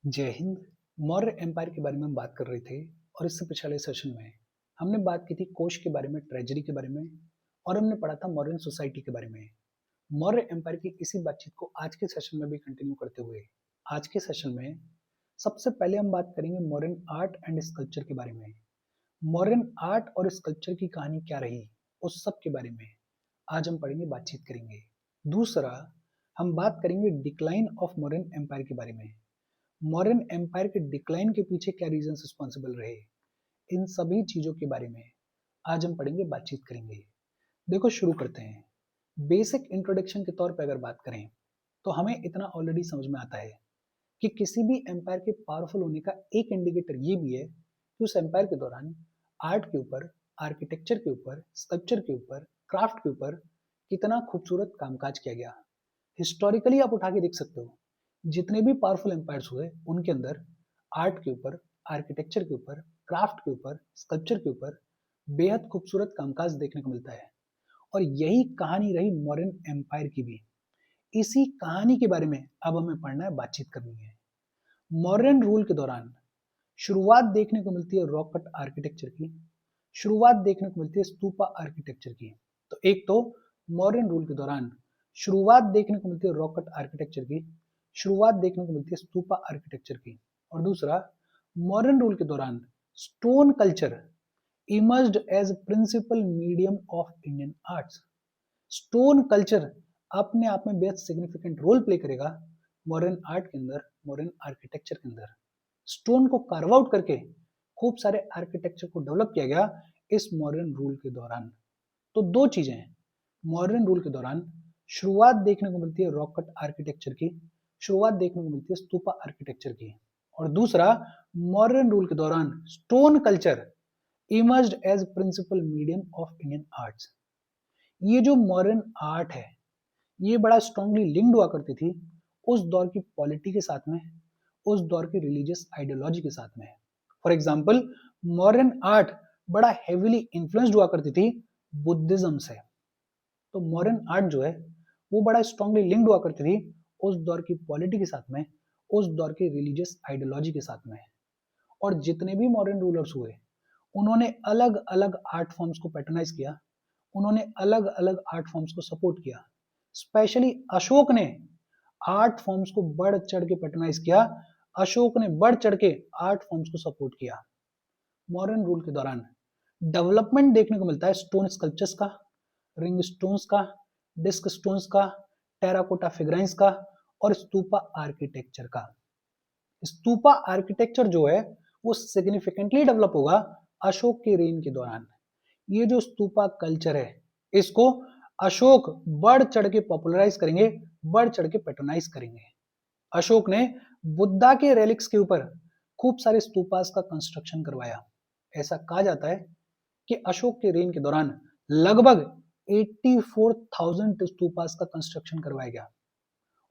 जय हिंद। मौर्य एम्पायर के बारे में हम बात कर रहे थे और इससे पिछले सेशन में हमने बात की थी कोश के बारे में, ट्रेजरी के बारे में और हमने पढ़ा था मॉडर्न सोसाइटी के बारे में। मौर्य एम्पायर की इसी बातचीत को आज के सेशन में भी कंटिन्यू करते हुए आज के सेशन में सबसे पहले हम बात करेंगे मॉडर्न आर्ट एंड स्कल्पचर के बारे में। मॉडर्न आर्ट और स्कल्पचर की कहानी क्या रही, उस सब के बारे में आज हम पढ़ेंगे, बातचीत करेंगे। दूसरा, हम बात करेंगे डिक्लाइन ऑफ मॉडर्न एम्पायर के बारे में। मॉडर्न एम्पायर के डिक्लाइन के पीछे क्या रीजंस रिस्पॉन्सिबल रहे, इन सभी चीजों के बारे में आज हम पढ़ेंगे, बातचीत करेंगे। देखो, शुरू करते हैं। बेसिक इंट्रोडक्शन के तौर पर अगर बात करें तो हमें इतना ऑलरेडी समझ में आता है कि किसी भी एम्पायर के पावरफुल होने का एक इंडिकेटर ये भी है कि उस एम्पायर के दौरान आर्ट के ऊपर, आर्किटेक्चर के ऊपर, स्कल्पचर के ऊपर, क्राफ्ट के ऊपर कितना खूबसूरत कामकाज किया गया। हिस्टोरिकली आप उठा के देख सकते हो, जितने भी पावरफुल एम्पायर्स हुए उनके अंदर आर्ट के ऊपर, आर्किटेक्चर के ऊपर, क्राफ्ट के ऊपर, स्कल्पचर के ऊपर बेहद खूबसूरत कामकाज देखने को मिलता है। और यही कहानी रही मॉडर्न एम्पायर की भी। इसी कहानी के बारे में अब हमें पढ़ना है, बातचीत करनी है। मॉडर्न रूल के दौरान शुरुआत देखने को मिलती है रॉक कट आर्किटेक्चर की, शुरुआत देखने को मिलती है स्तूपा आर्किटेक्चर की। तो एक तो मॉडर्न रूल के दौरान शुरुआत देखने को मिलती है रॉक कट आर्किटेक्चर की, शुरुआत देखने को मिलती है स्तूपा आर्किटेक्चर की। और दूसरा, मॉडर्न रूल के दौरान stone culture emerged as principal medium of Indian arts. Stone culture अपने आप में बेहद सिग्निफिकेंट रोल प्ले करेगा मॉडर्न आर्ट के अंदर, मॉडर्न आर्किटेक्चर के अंदर। स्टोन को कार्व आउट करके खूब सारे आर्किटेक्चर को डेवलप किया गया इस मॉडर्न रूल के दौरान। तो दो चीजें हैं, मॉडर्न रूल के दौरान शुरुआत देखने को मिलती है रॉक कट आर्किटेक्चर की, शुरुआत देखने को मिलती है स्तूपा आर्किटेक्चर की। और दूसरा, मॉडर्न रूल के दौरान stone culture emerged as principal medium of Indian arts. ये जो मॉडर्न आर्ट है ये बड़ा स्ट्रांगली लिंक्ड हुआ करती थी उस दौर की पॉलिटी के साथ में, उस दौर की रिलीजियस आइडियोलॉजी के साथ में। फॉर एग्जाम्पल, मॉडर्न आर्ट बड़ा हेविली इन्फ्लुएंस्ड हुआ करती थी बुद्धिज्म से। तो मॉडर्न आर्ट जो है वो बड़ा स्ट्रांगली लिंक्ड हुआ करती थी उस दौर की पॉलिटी के साथ में, उस दौर की रिलीजियस आइडियोलॉजी के साथ में। और जितने भी मॉडर्न रूलर्स हुए उन्होंने अलग अलग आर्ट फॉर्म्स को पैटर्नाइज किया, उन्होंने अलग अलग आर्ट फॉर्म्स को सपोर्ट किया। स्पेशली अशोक ने आर्ट फॉर्म्स को बढ़ चढ़ के पैटर्नाइज किया, अशोक ने बढ़ चढ़ के आर्ट फॉर्म्स को सपोर्ट किया। मॉडर्न रूल के दौरान डेवलपमेंट देखने को मिलता है स्टोन स्कल्पचर्स का, रिंग स्टोन्स का, डिस्क स्टोन्स का, टेराकोटा फिगराइंस का और स्तूपा आर्किटेक्चर का। स्तूपा आर्किटेक्चर जो है वो सिग्निफिकेंटली डेवलप होगा अशोक के रेन के दौरान। ये जो स्तूपा कल्चर है इसको अशोक बढ़ चढ़ के पॉपुलराइज करेंगे, बढ़ चढ़ के पैटर्नाइज करेंगे। अशोक ने बुद्धा के रेलिक्स के ऊपर खूब सारे स्तूपास का कंस्ट्रक्शन करवाया। ऐसा कहा जाता है कि अशोक के रेन के दौरान लगभग 84,000 स्तूपास का कंस्ट्रक्शन करवाया गया।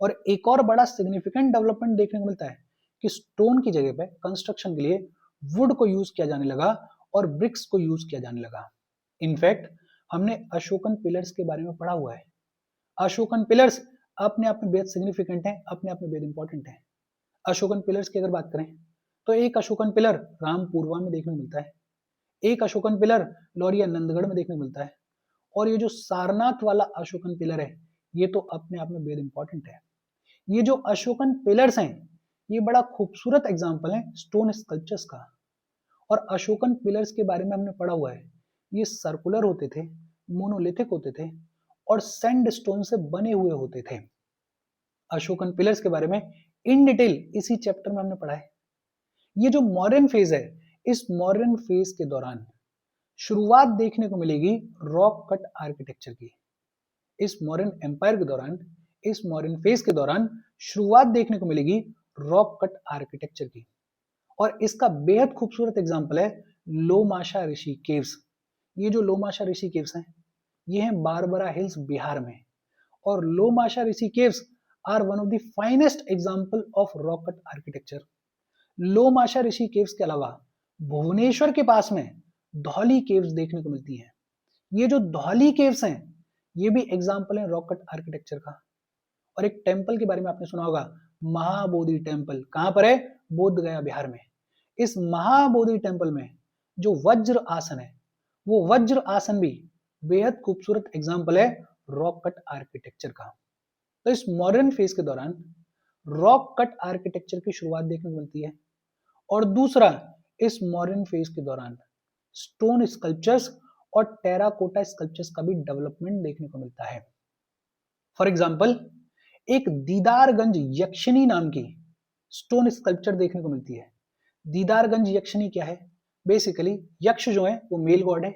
और एक और बड़ा सिग्निफिकेंट डेवलपमेंट देखने को मिलता है कि स्टोन की जगह पे कंस्ट्रक्शन के लिए वुड को यूज किया जाने लगा और ब्रिक्स को यूज किया जाने लगा। इनफैक्ट हमने अशोकन पिलर्स के बारे में पढ़ा हुआ है। अशोकन पिलर्स अपने आप में बेहद सिग्निफिकेंट है, अपने आप में बेहद इंपॉर्टेंट है। अशोकन पिलर्स की अगर बात करें तो एक अशोकन पिलर रामपुरवा में देखने को मिलता है, एक अशोकन पिलर लौरिया नंदगढ़ में देखने को मिलता है, और ये जो सारनाथ वाला अशोकन पिलर है ये तो अपने आप में बेहद इंपॉर्टेंट है। ये जो अशोकन पिलर्स हैं ये बड़ा खूबसूरत एग्जाम्पल है स्टोन स्कल्पचर्स का। और अशोकन पिलर्स के बारे में हमने पढ़ा हुआ है, ये सर्कुलर होते थे, मोनोलिथिक होते थे और सैंड स्टोन से बने हुए होते थे। अशोकन पिलर्स के बारे में इन डिटेल इसी चैप्टर में हमने पढ़ा है। ये जो मॉडर्न फेज है, इस मॉडर्न फेज के दौरान शुरुआत देखने को मिलेगी रॉक कट आर्किटेक्चर की। इस मॉडर्न एम्पायर के दौरान, इस मॉडर्न फेज के दौरान शुरुआत देखने को मिलेगी रॉक कट आर्किटेक्चर की। और इसका बेहद खूबसूरत एग्जांपल है लोमाशा ऋषि केव्स। ये जो लोमाशा ऋषि केव्स हैं ये हैं बारबरा हिल्स बिहार में। और Lomasha Rishi caves are one of the finest example of rock cut architecture. Lomasha Rishi caves के अलावा भुवनेश्वर के पास में धौली केव्स देखने को मिलती हैं। ये जो धौली केव्स हैं ये भी एग्जांपल है रॉक कट आर्किटेक्चर का। और एक टेंपल के बारे में आपने सुना होगा, महाबोधि टेंपल। कहां पर है? बोध गया बिहार में। इस महाबोधि टेम्पल में जो वज्र आसन है, वो वज्र आसन भी बेहद खूबसूरत एग्जाम्पल है रॉक कट आर्किटेक्चर का। तो इस मॉडर्न फेज के दौरान रॉक कट आर्किटेक्चर की शुरुआत देखने को मिलती है, और दूसरा, इस मॉडर्न फेज के दौरान स्टोन स्कल्पचर्स और टेराकोटा स्कल्पचर्स का भी डेवलपमेंट देखने को मिलता है। फॉर एग्जाम्पल, एक दीदारगंज यक्षिणी नाम की स्टोन स्कल्पचर देखने को मिलती है। दीदारगंज यक्षिणी क्या है? बेसिकली यक्ष जो है वो मेल गॉड है,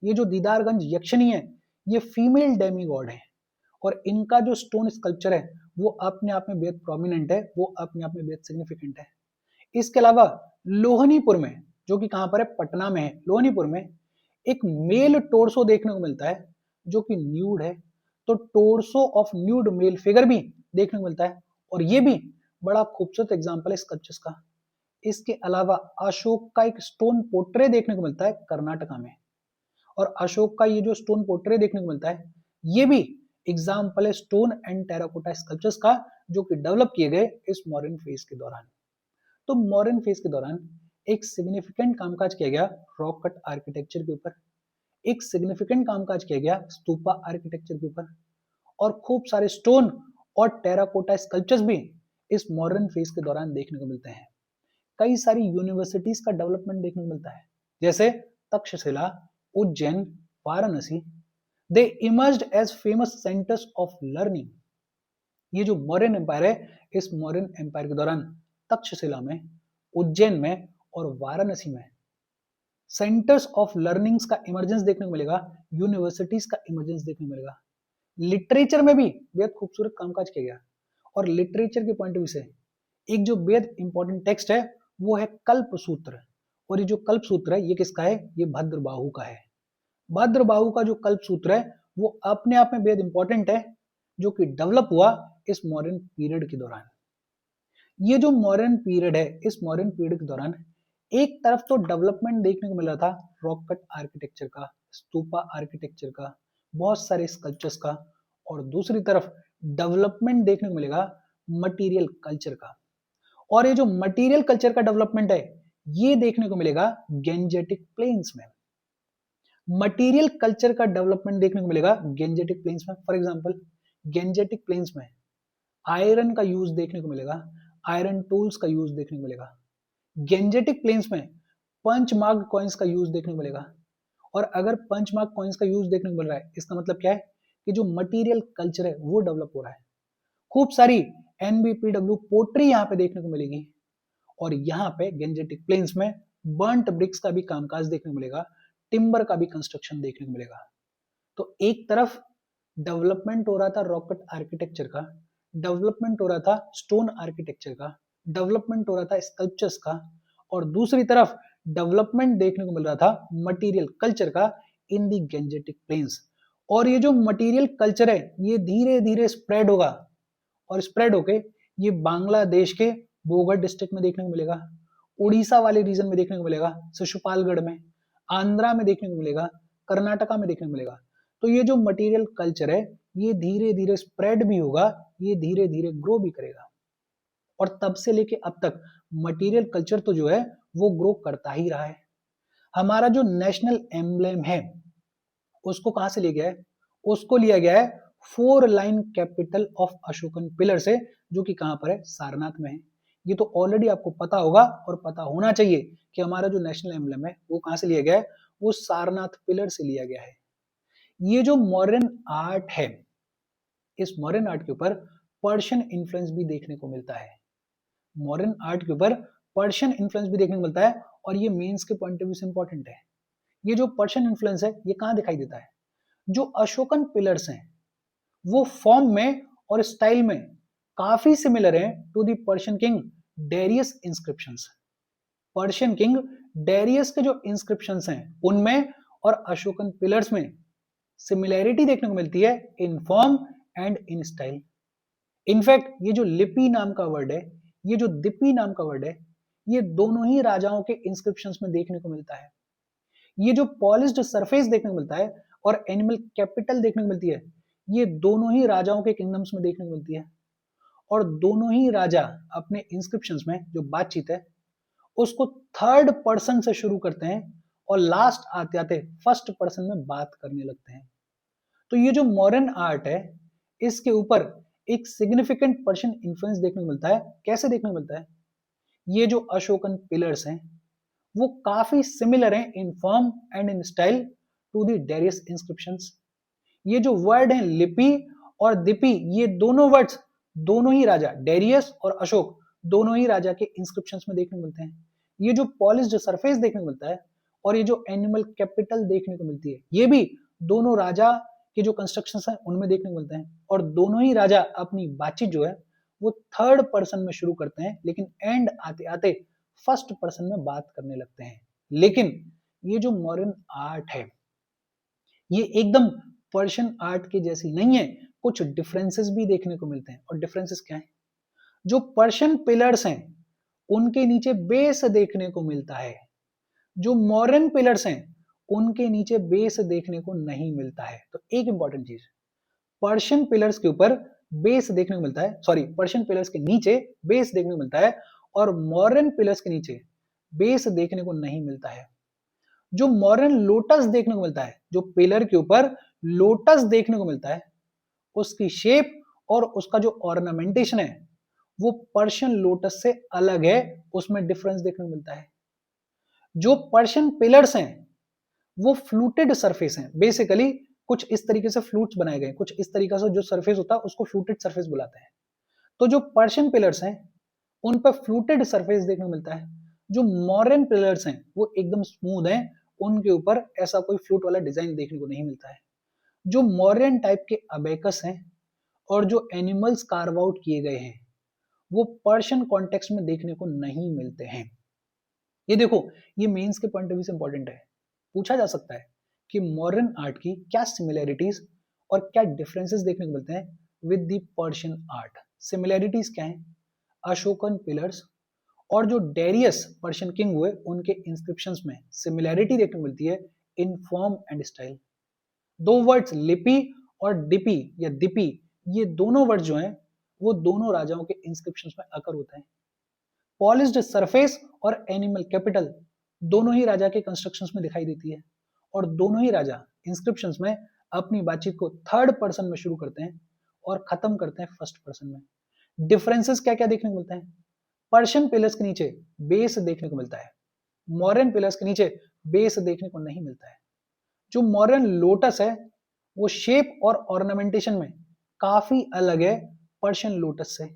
ये जो दीदारगंज यक्षिणी है ये फीमेल डेमी गॉड है, और इनका जो स्टोन स्कल्पचर है वो अपने आप में बेहद प्रोमिनेंट है, वो अपने आप में बेहद सिग्निफिकेंट है। इसके अलावा लोहनीपुर में, जो कि कहां पर है, पटना में है, लोहनीपुर में एक मेल टोर्सो देखने को मिलता है जो कि न्यूड है। तो torso of nude male figure भी देखने को मिलता है, और ये भी बड़ा खूबसूरत एग्जांपल है स्कल्पचर्स का। इसके अलावा अशोक का एक स्टोन पोर्ट्रे देखने को मिलता है कर्नाटका में, और अशोक का ये जो स्टोन पोर्ट्रे देखने को मिलता है ये भी एग्जाम्पल है स्टोन एंड टेराकोटा स्कल्पचर्स का, जो कि डेवलप किए गए इस मॉडर्न फेज के दौरान। तो मॉडर्न फेज के दौरान एक सिग्निफिकेंट कामकाज किया गया रॉक कट आर्किटेक्चर के ऊपर, एक सिग्निफिकेंट कामकाज किया गया स्तूपा आर्किटेक्चर के ऊपर, और खूब सारे स्टोन और टेराकोटा स्कल्पचर्स भी इस मॉडर्न फेज के दौरान देखने को मिलते हैं। कई सारी यूनिवर्सिटीज का डेवलपमेंट देखने को मिलता है, जैसे Taxila, Ujjain, Varanasi. They emerged as famous centres of learning. ये जो मौर्यन एम्पायर है, इस मौर्यन एम्पायर के दौरान तक्षशिला में, उज्जैन में और वाराणसी में सेंटर्स ऑफ लर्निंग्स का इमर्जेंस देखने को मिलेगा, यूनिवर्सिटीज का इमर्जेंस देखने को मिलेगा। लिटरेचर में भी बेहद खूबसूरत कामकाज किया गया, और लिटरेचर के पॉइंट ऑफ व्यू से एक जो बेहद इंपॉर्टेंट टेक्स्ट है वो है कल्प सूत्र, और ये जो कल्प सूत्र है ये किसका है? ये भद्रबाहु का है। भद्रबाहु का जो कल्प सूत्र है वो अपने आप में बेहद इंपॉर्टेंट है, जो कि डेवलप हुआ इस मॉडर्न पीरियड के दौरान। ये जो मॉडर्न पीरियड है, इस मॉडर्न पीरियड के दौरान एक तरफ तो डेवलपमेंट देखने को मिल रहा था रॉक कट आर्किटेक्चर का, स्तूपा आर्किटेक्चर का, बहुत सारे स्कल्पचर्स का, और दूसरी तरफ डेवलपमेंट देखने को मिलेगा मटेरियल कल्चर का। और ये जो मटेरियल कल्चर का डेवलपमेंट है ये देखने को मिलेगा गेंजेटिक प्लेन्स में। मटेरियल कल्चर का डेवलपमेंट देखने को मिलेगा गेंजेटिक प्लेन्स में। फॉर एग्जांपल, गेंजेटिक प्लेन्स में आयरन का यूज देखने को मिलेगा, आयरन टूल्स का यूज देखने को मिलेगा। गेंजेटिक प्लेन्स में पंचमार्क कॉइन्स का यूज देखने को मिलेगा, और अगर पंचमार्क कॉइन्स का यूज देखने को मिल रहा है इसका मतलब क्या है कि जो मटेरियल कल्चर है वो डेवलप हो रहा है। खूब सारी एनबीपीडब्ल्यू पोट्री यहाँ पे देखने को मिलेगी, और यहाँ पे गेंजेटिक प्लेन्स में बर्न्ट ब्रिक्स का भी कामकाज देखने को मिलेगा, टिम्बर का भी कंस्ट्रक्शन देखने को मिलेगा। तो एक तरफ डेवलपमेंट हो रहा था रॉक कट आर्किटेक्चर का, डेवलपमेंट हो रहा था स्टोन आर्किटेक्चर का, डेवलपमेंट हो रहा था स्कल्पचर्स का, और दूसरी तरफ डेवलपमेंट देखने को मिल रहा था मटेरियल कल्चर का इन दी गेंजेटिक प्लेन्स। और ये जो मटेरियल कल्चर है ये धीरे धीरे स्प्रेड होगा, और स्प्रेड होके ये बांग्लादेश के बोगट डिस्ट्रिक्ट में देखने को मिलेगा, उड़ीसा वाले रीजन में देखने को मिलेगा, शिशुपालगढ़ में, आंध्रा में देखने को मिलेगा, कर्नाटका में देखने को मिलेगा। तो ये जो मटेरियल कल्चर है ये धीरे धीरे स्प्रेड भी होगा, ये धीरे धीरे ग्रो भी करेगा, और तब से लेके अब तक मटेरियल कल्चर तो जो है वो ग्रो करता ही रहा है। हमारा जो नेशनल एम्ब्लेम है उसको कहां से लिया गया है? उसको लिया गया है 4 line capital of Ashokan pillar से, जो कि कहां पर है? सारनाथ में है। ये तो ऑलरेडी आपको पता होगा और पता होना चाहिए कि हमारा जो नेशनल एम्ब्लेम है वो कहां से लिया गया है? वो सारनाथ पिलर से लिया गया है। ये जो मॉडर्न आर्ट है, इस मॉडर्न आर्ट के ऊपर पर्शियन इन्फ्लुएंस भी देखने को मिलता है। मॉडर्न आर्ट के ऊपर पर्शियन इन्फ्लुएंस भी देखने को मिलता है, और ये मेंस के पॉइंट ऑफ व्यू से इंपॉर्टेंट है। ये जो पर्शियन इन्फ्लुएंस है ये कहां दिखाई देता है? जो अशोकन पिलर्स हैं वो फॉर्म में और स्टाइल में काफी सिमिलर है to the Persian king Darius inscriptions. Persian king Darius के जो इंस्क्रिप्शंस हैं उनमें और अशोकन पिलर्स में सिमिलैरिटी देखने को मिलती है इन form and in style. In fact ये जो लिपि नाम का वर्ड है, ये जो दिपि नाम का वर्ड है, ये दोनों ही राजाओं के इंस्क्रिप्शंस में देखने को मिलता है। ये जो पॉलिश्ड सरफेस देखने को मिलता है और एनिमल कैपिटल देखने को मिलती है, ये दोनों ही राजाओं के किंगडम्स में देखने को मिलती है। और दोनों ही राजा अपने इंस्क्रिप्शंस में जो बातचीत है उसको थर्ड पर्सन से शुरू करते हैं और लास्ट आते आते फर्स्ट पर्सन में बात करने लगते हैं। तो ये जो मॉडर्न आर्ट है इसके ऊपर एक सिग्निफिकेंट पर्सन इन्फ्लुएंस देखने को मिलता है। कैसे देखने को मिलता है? ये जो अशोकन पिलर्स हैं वो काफी सिमिलर हैं in form and in style to the Darius inscriptions. ये जो वर्ड हैं लिपि और दिपि, ये दोनों वर्ड्स दोनों ही राजा डेरियस और अशोक दोनों ही राजा के इंस्क्रिप्शंस में देखने को मिलते हैं। ये जो पॉलिश्ड सरफेस देखने को मिलता है और ये जो एनिमल कैपिटल देखने को मिलती है ये भी दोनों राजा के जो कंस्ट्रक्शंस हैं उनमें देखने को मिलते हैं। और दोनों ही राजा अपनी बातचीत जो है वो थर्ड पर्सन में शुरू करते हैं, लेकिन एंड आते आते फर्स्ट पर्सन में बात करने लगते हैं। लेकिन ये जो मॉडर्न आर्ट है ये एकदम पर्शियन आर्ट के जैसी नहीं है, कुछ डिफरेंसेस भी देखने को मिलते हैं। और डिफरेंसेस क्या है? जो पर्शियन पिलर्स हैं उनके नीचे बेस देखने को मिलता है, जो मॉडर्न पिलर्स हैं उनके नीचे बेस देखने को नहीं मिलता है। तो एक इंपॉर्टेंट चीज, पर्शियन पिलर्स के ऊपर बेस देखने को मिलता है, सॉरी पर्शियन पिलर्स के नीचे बेस देखने को मिलता है और मॉडर्न पिलर्स के नीचे बेस देखने को नहीं मिलता है। जो मॉडर्न लोटस देखने को मिलता है, जो पिलर के ऊपर लोटस देखने को मिलता है, उसकी शेप और उसका जो ऑर्नामेंटेशन है वो पर्शियन लोटस से अलग है, उसमें डिफरेंस देखने को मिलता है। जो पर्शियन पिलर्स हैं वो फ्लूटेड सरफेस हैं, बेसिकली कुछ इस तरीके से फ्लूट्स बनाए गए, कुछ इस तरीके से जो सरफेस होता है उसको फ्लूटेड सरफेस बुलाते हैं। तो जो पर्शियन पिलर्स हैं उन पर फ्लूटेड सरफेस देखने को मिलता है। जो मॉडर्न पिलर्स हैं वो एकदम स्मूथ हैं, उनके ऊपर ऐसा कोई फ्लूट वाला डिजाइन देखने को नहीं मिलता है। जो मॉडर्न टाइप के अबेकस हैं और जो एनिमल्स कार्व आउट किए गए हैं वो पर्शियन कॉन्टेक्स्ट में देखने को नहीं मिलते हैं। ये देखो, ये मेंस के पॉइंट ऑफ व्यू से इंपॉर्टेंट है। पूछा जा सकता है कि मॉडर्न आर्ट की क्या सिमिलैरिटीज और क्या डिफरेंसेस देखने को मिलते हैं with the Persian art. Similarities क्या है? अशोकन पिलर्स और जो डेरियस पर्शियन किंग हुए उनके इंस्क्रिप्शंस में सिमिलैरिटी देखने को मिलती है इन फॉर्म एंड स्टाइल। दो वर्ड्स लिपि और डिपि या दिपि, ये दोनों वर्ड जो हैं वो दोनों राजाओं के इंस्क्रिप्शंस में अकर होता है। पॉलिश्ड सरफेस और एनिमल कैपिटल दोनों ही राजा के कंस्ट्रक्शंस में दिखाई देती है और दोनों ही राजा इंस्क्रिप्शंस में अपनी बातचीत को थर्ड पर्सन में शुरू करते हैं और खत्म करते हैं फर्स्ट पर्सन में। डिफरेंसेस क्या क्या देखने को मिलता है? पर्शियन पिलर्स के नीचे बेस देखने को मिलता है, मॉडर्न पिलर्स के नीचे बेस देखने को नहीं मिलता है। जो मॉडर्न लोटस है वो शेप और ऑर्नामेंटेशन में काफी अलग है पर्शियन लोटस से।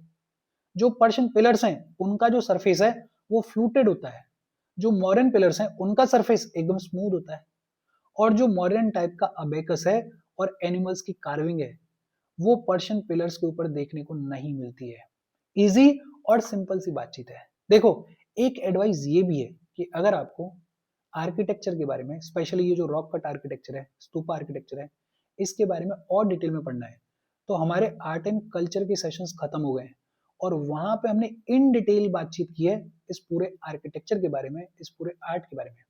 जो पर्शियन पिलर्स हैं उनका जो सरफेस है वो फ्लूटेड होता है, जो मॉडर्न पिलर्स हैं उनका सरफेस एकदम स्मूथ होता है। और जो मॉडर्न टाइप का अबेकस है और एनिमल्स की कार्विंग है वो पर्शियन पिलर्स के ऊपर देखने को नहीं मिलती है। इजी और सिंपल सी बातचीत है। देखो, एक एडवाइस ये भी है कि अगर आपको आर्किटेक्चर के बारे में, स्पेशली ये जो रॉक कट आर्किटेक्चर है, स्तूपा आर्किटेक्चर है, इसके बारे में और डिटेल में पढ़ना है तो हमारे आर्ट एंड कल्चर के सेशंस खत्म हो गए हैं और वहां पे हमने इन डिटेल बातचीत की है इस पूरे आर्किटेक्चर के बारे में, इस पूरे आर्ट के बारे में।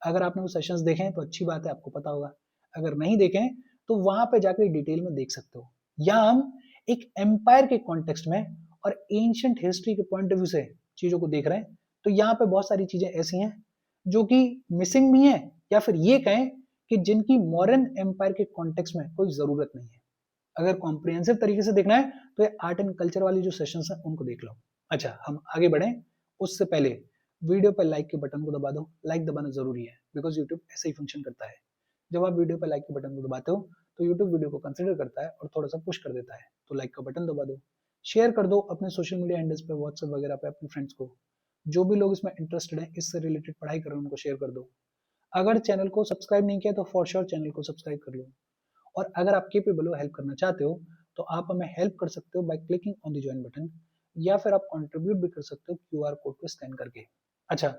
अगर आपने वो सेशंस देखे हैं तो अच्छी बात है, आपको पता होगा। अगर नहीं देखे हैं तो वहां पे जाकर डिटेल में देख सकते हो। यहाँ हम एक एम्पायर के कॉन्टेक्स्ट में और एंशिएंट हिस्ट्री के पॉइंट ऑफ व्यू से चीजों को देख रहे हैं। तो यहाँ पे बहुत सारी चीजें ऐसी हैं जो कि मिसिंग भी हैं या फिर ये कहें कि जिनकी मॉडर्न एम्पायर के कॉन्टेक्स्ट में कोई जरूरत नहीं है। अगर कॉम्प्रिहेंसिव तरीके से देखना है तो ये आर्ट एंड कल्चर वाली जो सेशंस हैं उनको देख लो। अच्छा, हम आगे बढ़ें उससे पहले वीडियो पर लाइक के बटन को दबा दो। लाइक दबाना जरूरी है बिकॉज यूट्यूब ऐसे ही फंक्शन करता है। जब आप वीडियो पर लाइक के बटन को दबाते हो तो यूट्यूब वीडियो को कंसिडर करता है और थोड़ा सा पुश कर देता है। तो लाइक का बटन दबा दो, शेयर कर दो अपने सोशल मीडिया हैंडल्स पे, व्हाट्सएप वगैरह पे अपने फ्रेंड्स को। जो भी लोग इसमें इंटरेस्टेड है, इससे रिलेटेड पढ़ाई कर रहे हैं, उनको शेयर कर दो। अगर चैनल को सब्सक्राइब नहीं किया तो फॉर श्योर चैनल को सब्सक्राइब कर लो। और अगर आप केपेबल हो, हेल्प करना चाहते हो तो आप हमें हेल्प कर सकते हो by clicking on the join button, या फिर आप कंट्रीब्यूट भी कर सकते हो क्यूआर कोड को स्कैन करके। अच्छा,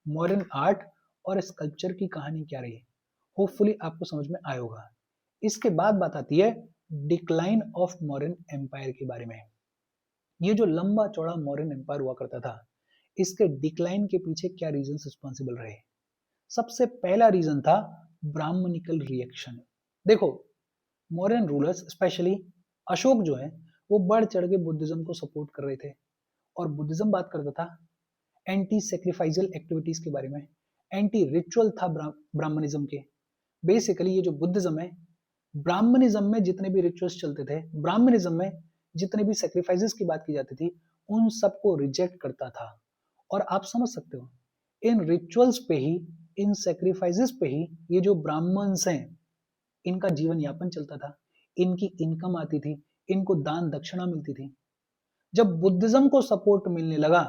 मॉडर्न आर्ट और स्कल्पचर की कहानी क्या रही, होपफुली आपको समझ में आया होगा। इसके बाद बात आती है डिक्लाइन ऑफ मॉडर्न एम्पायर के बारे में। ये जो लंबा चौड़ा मॉडर्न एम्पायर हुआ करता था, इसके डिक्लाइन के पीछे क्या रीजन रिस्पॉन्सिबल रहे? सबसे पहला रीजन था ब्राह्मणिकल रिएक्शन। देखो, मॉडर्न रूलर्स स्पेशली अशोक जो है वो बढ़ चढ़ के बुद्धिज्म को सपोर्ट कर रहे थे। और बुद्धिज्म बात करता था एंटी सेक्रीफाइजल एक्टिविटीज के बारे में, एंटी रिचुअल था ब्राह्मणिज्म के। बेसिकली ये जो बुद्धिज्म है, ब्राह्मणिज्म में जितने भी रिचुअल्स चलते थे, ब्राह्मणिज्म में जितने भी सेक्रीफाइसेस की बात की जाती थी, उन सबको रिजेक्ट करता था। और आप समझ सकते हो, इन रिचुअल्स पे ही, इन सेक्रीफाइसेस पे ही ये जो ब्राह्मण्स हैं, इनका जीवन यापन चलता था, इनकी इनकम आती थी, इनको दान दक्षिणा मिलती थी। जब बुद्धिज्म को सपोर्ट मिलने लगा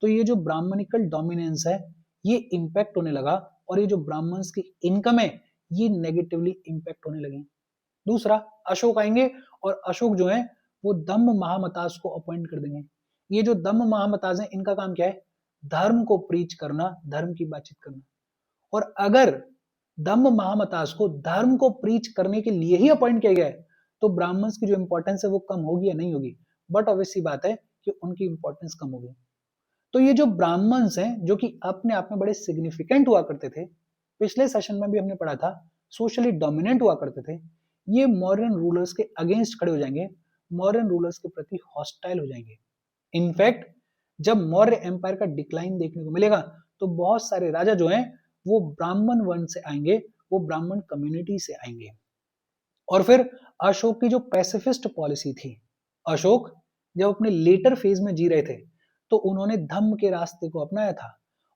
तो ये जो ब्राह्मणिकल डोमिनेंस है ये इंपैक्ट होने लगा, और ये जो ब्राह्मण्स की इनकम है ये नेगेटिवली इंपैक्ट होने लगी। दूसरा, अशोक आएंगे और अशोक जो है वो धम्म महामतास को अपॉइंट कर देंगे। ये जो धम्म महामतास हैं, इनका काम क्या है? धर्म को प्रीच करना, धर्म की बातचीत करना। और अगर धम्म महामतास को धर्म को प्रीच करने के लिए ही अपॉइंट किया गया है तो ब्राह्मण्स की जो इंपॉर्टेंस है वो कम होगी या नहीं होगी? बट ऑब्वियसली बात है कि उनकी इंपॉर्टेंस कम होगी। तो ये जो ब्राह्मण्स हैं जो कि अपने आप में बड़े सिग्निफिकेंट हुआ करते थे, पिछले सेशन में भी हमने पढ़ा था, सोशली डोमिनेंट हुआ करते थे, ये मॉडर्न रूलर्स के अगेंस्ट खड़े हो जाएंगे, मॉडर्न रूलर्स के प्रति हॉस्टाइल हो जाएंगे। इनफैक्ट जब मौर्य एम्पायर का डिक्लाइन देखने को मिलेगा तो बहुत सारे राजा जो हैं वो ब्राह्मण वर्ण से आएंगे, वो ब्राह्मण कम्युनिटी से आएंगे। और फिर अशोक की जो पैसिफिस्ट पॉलिसी थी, अशोक जब अपने लेटर फेज में जी रहे थे तो उन्होंने धम्म के रास्ते को अपनाया था,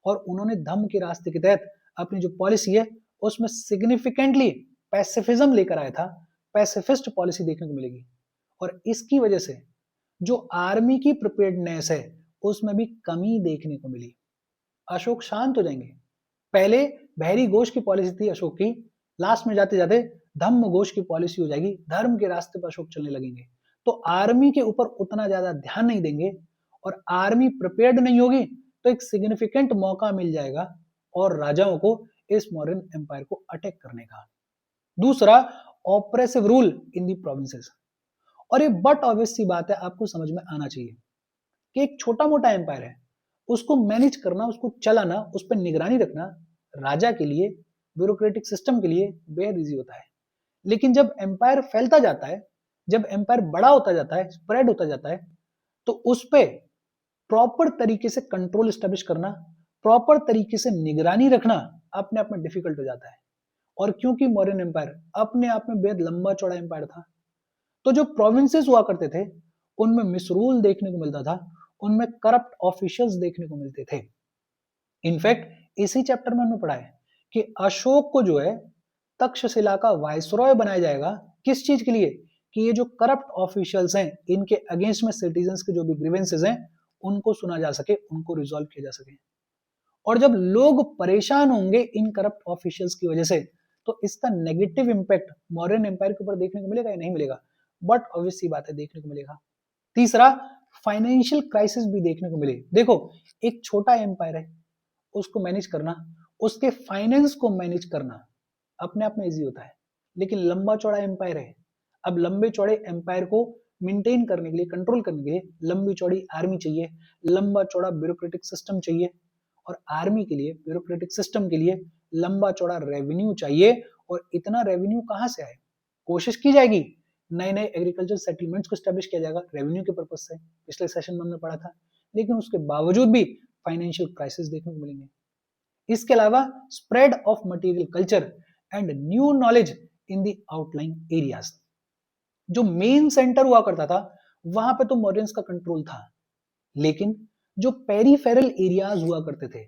और उन्होंने धम्म के रास्ते के तहत अपनी जो पॉलिसी है उसमें सिग्निफिकेंटली पैसिफिज्म लेकर आया था, पैसिफिस्ट पॉलिसी देखने को मिलेगी। और इसकी वजह से जो आर्मी की प्रिपेयर्डनेस है उसमें भी कमी देखने को मिली। अशोक शांत हो जाएंगे। पहले बहरी घोष की पॉलिसी थी अशोक की, लास्ट में जाते जाते धम्म घोष की पॉलिसी हो जाएगी, धर्म के रास्ते पर अशोक चलने लगेंगे। तो आर्मी के ऊपर उतना ज्यादा ध्यान नहीं देंगे, और आर्मी प्रिपेयर्ड नहीं होगी तो एक सिग्निफिकेंट मौका मिल जाएगा और राजाओं को इस मॉडर्न एम्पायर को अटैक करने का। दूसरा, oppressive rule in the provinces. और ये बट ऑब्वियस सी बात है, आपको समझ में आना चाहिए कि एक छोटा मोटा एम्पायर है, उसको मैनेज करना, उसको चलाना, उस पर निगरानी रखना राजा के लिए, ब्यूरोक्रेटिक सिस्टम के लिए बेहद इजी होता है। लेकिन जब एम्पायर फैलता जाता है, जब एम्पायर बड़ा होता जाता है, स्प्रेड होता जाता है, तो उस पर प्रॉपर तरीके से कंट्रोल स्टैब्लिश करना, प्रॉपर तरीके से निगरानी रखना अपने आप में डिफिकल्ट हो जाता है। और क्योंकि मॉडर्न एम्पायर अपने आप में बेहद लंबा चौड़ा एम्पायर था, तो जो प्रोविंसेस हुआ करते थे उनमें मिसरूल देखने को मिलता था, उनमें करप्ट ऑफिशियल्स देखने को मिलते थे। इनफैक्ट इसी चैप्टर में हमने पढ़ा है कि अशोक को जो है तक्षशिला का वायसरॉय बनाया जाएगा। किस चीज के लिए? कि ये जो करप्ट ऑफिशियल्स हैं इनके अगेंस्ट में सिटीजन्स के जो भी ग्रीवेंसेस हैं उनको सुना जा सके, उनको रिजॉल्व किया जा सके। और जब लोग परेशान होंगे इन करप्ट ऑफिशियल्स की वजह से तो इसका नेगेटिव इंपैक्ट मॉडर्न एम्पायर के ऊपर देखने को मिलेगा या नहीं मिलेगा? बट ऑब्वियस सी बात है, देखने को मिलेगा। तीसरा, फाइनेंशियल क्राइसिस भी देखने को मिले। देखो, एक छोटा एम्पायर है, उसको मैनेज करना, उसके फाइनेंस को मैनेज करना अपने आप में इजी होता है। लेकिन लंबा चौड़ा एम्पायर है, अब लंबे चौड़े एम्पायर को मेंटेन करने के लिए, कंट्रोल करने के लिए लंबी चौड़ी आर्मी चाहिए, लंबा चौड़ा ब्यूरोक्रेटिक सिस्टम चाहिए, और आर्मी के लिए, ब्यूरोक्रेटिक सिस्टम के लिए लंबा चौड़ा रेवेन्यू चाहिए। और इतना रेवेन्यू कहां से आए? कोशिश की जाएगी, नए नए एग्रीकल्चर सेटलमेंट्स को स्टैब्लिश किया जाएगा रेवेन्यू के पर्पज से, पिछले सेशन में हमने पढ़ा था। लेकिन उसके बावजूद भी फाइनेंशियल क्राइसिस देखने को मिलेंगे। इसके अलावा spread of material culture and new knowledge in the outline areas. जो मेन सेंटर हुआ करता था वहां पे तो मॉडर्न्स का कंट्रोल था, लेकिन जो पेरीफेरल एरियाज हुआ करते थे,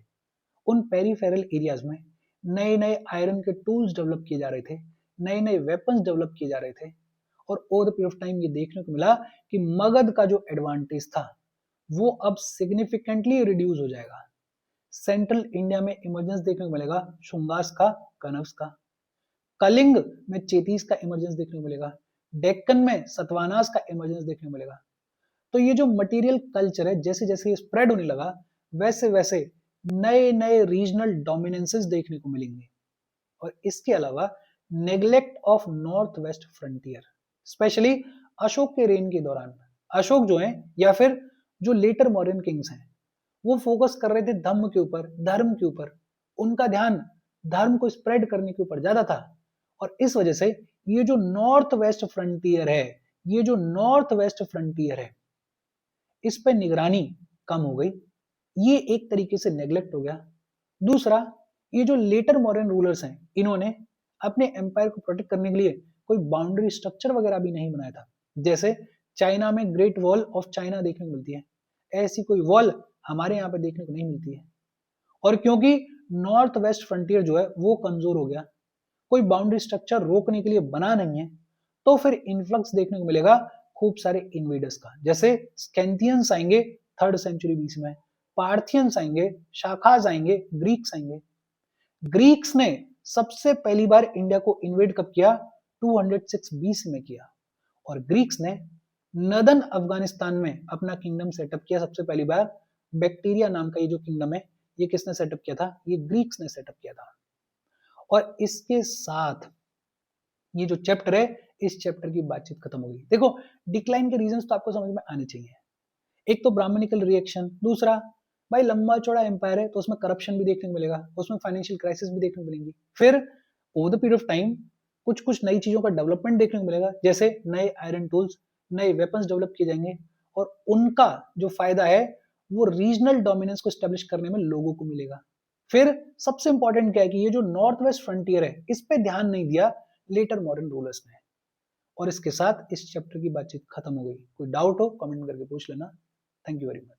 उन पेरीफेरल एरियाज में नए नए आयरन के टूल्स डेवलप किए जा रहे थे, नए नए वेपन्स डेवलप किए जा रहे थे। और over the period of time ये देखने को मिला कि मगध का जो एडवांटेज था वो अब सिग्निफिकेंटली रिड्यूस हो जाएगा। सेंट्रल इंडिया में इमरजेंस देखने को मिलेगा शुंगास का, कनव्स का। कलिंग में चेतीस का इमरजेंस देखने को मिलेगा, डेक्कन में सतवानास का इमरजेंस देखने को मिलेगा। तो ये जो मटेरियल कल्चर है जैसे जैसे स्प्रेड होने लगा वैसे वैसे नए नए रीजनल डोमिनेंसेस देखने को मिलेंगे। और इसके अलावा neglect of north west frontier, specially Ashok के रेन के दौरान। अशोक जो है या फिर जो लेटर मॉडर्न किंग्स हैं वो फोकस कर रहे थे धम्म के ऊपर, धर्म के ऊपर, उनका ध्यान धर्म को स्प्रेड करने के ऊपर ज्यादा था। और इस वजह से ये जो नॉर्थ वेस्ट फ्रंटियर है ये जो नॉर्थ वेस्ट फ्रंटियर है इस पे निगरानी कम हो गई, ये एक तरीके से नेग्लेक्ट हो गया। दूसरा, ये जो लेटर मॉडर्न रूलर्स हैं इन्होंने अपने एम्पायर को प्रोटेक्ट करने के लिए कोई बाउंड्री स्ट्रक्चर वगैरह भी नहीं बनाया था। जैसे चाइना में ग्रेट वॉल ऑफ चाइना देखने को मिलती है, ऐसी कोई वॉल हमारे यहाँ पे देखने को नहीं मिलती है। और क्योंकि नॉर्थ वेस्ट फ्रंटियर जो है वो कमजोर हो गया, कोई बाउंड्री स्ट्रक्चर रोकने के लिए बना नहीं है, तो फिर इन्फ्लक्स देखने को मिलेगा खूब सारे इन्वेडर्स का। जैसे स्कैंथियंस आएंगे 3rd सेंचुरी बीच में, पार्थियंस आएंगे, शाखाज आएंगे, ग्रीक्स आएंगे। ग्रीक्स ने सबसे पहली बार इंडिया को इन्वेड कब किया? 206 बीसी में किया। और ग्रीक्स ने नदन अफगानिस्तान में अपना किंगडम सेटअप किया सबसे पहली बार। बैक्टीरिया नाम का ये जो किंगडम है ये किसने सेटअप किया था? ये ग्रीक्स ने सेटअप किया था। और इसके साथ ये जो चैप्टर है इस चैप्टर की बातचीत खत्म हो गई। देखो, डिक्लाइन के रीजंस तो आपको समझ में आने चाहिए। एक तो ब्राह्मणिकल रिएक्शन, दूसरा भाई लंबा चौड़ा एम्पायर है तो उसमें करप्शन भी देखने को मिलेगा, उसमें फाइनेंशियल क्राइसिस भी देखने को मिलेंगी। फिर over the period of time कुछ कुछ नई चीजों का डेवलपमेंट देखने को मिलेगा, जैसे नए आयरन टूल्स, नए वेपन्स डेवलप किए जाएंगे, और उनका जो फायदा है वो रीजनल डोमिनेंस को स्टैब्लिश करने में लोगों को मिलेगा। फिर सबसे इंपॉर्टेंट क्या है कि ये जो नॉर्थ वेस्ट फ्रंटियर है इस पे ध्यान नहीं दिया लेटर मॉडर्न रूलर्स ने। और इसके साथ इस चैप्टर की बातचीत खत्म हो गई। कोई डाउट हो कमेंट करके पूछ लेना। Thank you very much.